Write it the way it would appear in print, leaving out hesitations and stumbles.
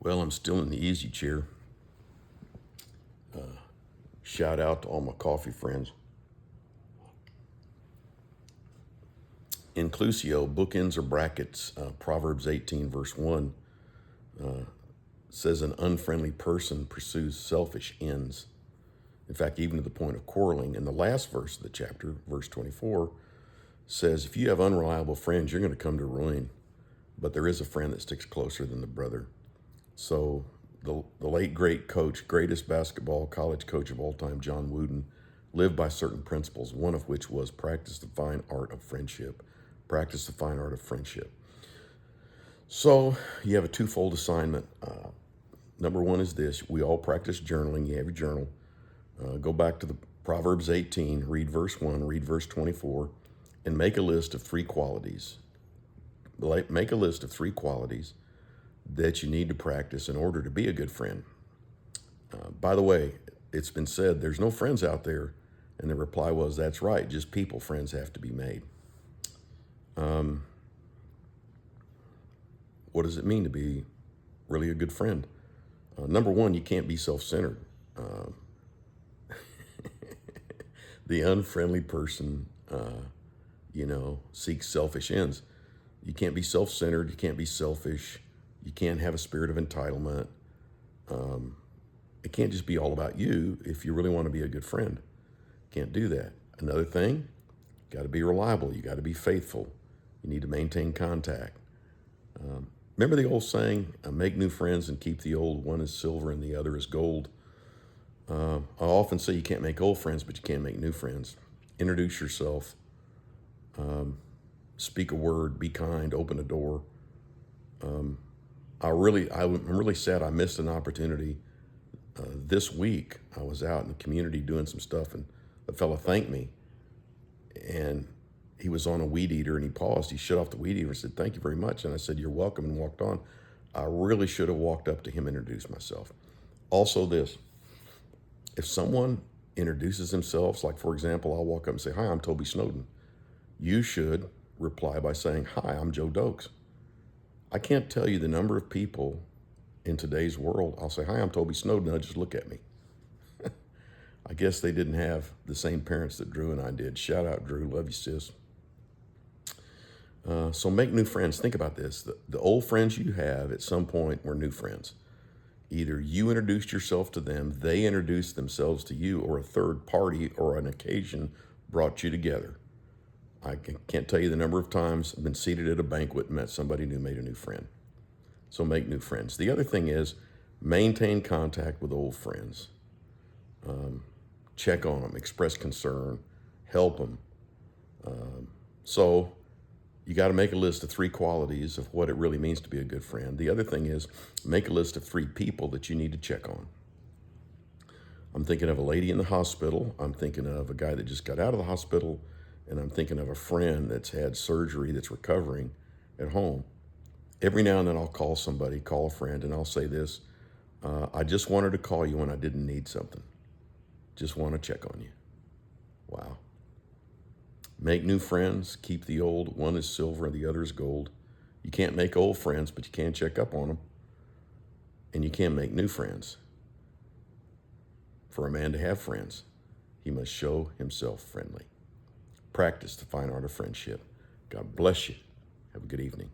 Well, I'm still in the easy chair. Shout out to all my coffee friends. Inclusio, bookends or brackets, Proverbs 18, verse 1 says an unfriendly person pursues selfish ends. In fact, even to the point of quarreling. And the last verse of the chapter, verse 24, says if you have unreliable friends, you're going to come to ruin. But there is a friend that sticks closer than the brother. So the late great coach, greatest basketball college coach of all time, John Wooden, lived by certain principles, one of which was practice the fine art of friendship. Practice the fine art of friendship. So you have a twofold assignment. Number one is this: we all practice journaling. You have your journal. Go back to the Proverbs 18, read verse 1, read verse 24, and make a list of three qualities. Make a list of three qualities that you need to practice in order to be a good friend. By the way, it's been said there's no friends out there, and the reply was, that's right, just people. Friends have to be made. What does it mean to be really a good friend? Number one, you can't be self-centered. The unfriendly person, seeks selfish ends. You can't be self-centered. You can't be selfish. You can't have a spirit of entitlement. It can't just be all about you if you really want to be a good friend. Can't do that. Another thing, you got to be reliable. You got to be faithful. You need to maintain contact. Remember the old saying, make new friends and keep the old. One is silver and the other is gold. I often say you can't make old friends, but you can make new friends. Introduce yourself. Speak a word. Be kind. Open a door. I'm really sad I missed an opportunity. This week, I was out in the community doing some stuff, and a fella thanked me. And he was on a weed eater, and he paused. He shut off the weed eater and said, "Thank you very much." And I said, "You're welcome," and walked on. I really should have walked up to him and introduced myself. Also this, if someone introduces themselves, like for example, I'll walk up and say, "Hi, I'm Toby Snowden." You should reply by saying, "Hi, I'm Joe Dokes." I can't tell you the number of people in today's world, I'll say, "Hi, I'm Toby Snowden," they'll just look at me. I guess they didn't have the same parents that Drew and I did. Shout out, Drew. Love you, sis. So make new friends. Think about this. The old friends you have at some point were new friends. Either you introduced yourself to them, they introduced themselves to you, or a third party or an occasion brought you together. I can't tell you the number of times I've been seated at a banquet and met somebody new, made a new friend. So make new friends. The other thing is maintain contact with old friends. Check on them, express concern, help them. So you got to make a list of three qualities of what it really means to be a good friend. The other thing is make a list of three people that you need to check on. I'm thinking of a lady in the hospital. I'm thinking of a guy that just got out of the hospital. And I'm thinking of a friend that's had surgery that's recovering at home. Every now and then I'll call somebody, call a friend, and I'll say this, I just wanted to call you when I didn't need something. Just want to check on you. Wow. Make new friends, keep the old. One is silver and the other is gold. You can't make old friends, but you can check up on them. And you can make new friends. For a man to have friends, he must show himself friendly. Practice the fine art of friendship. God bless you. Have a good evening.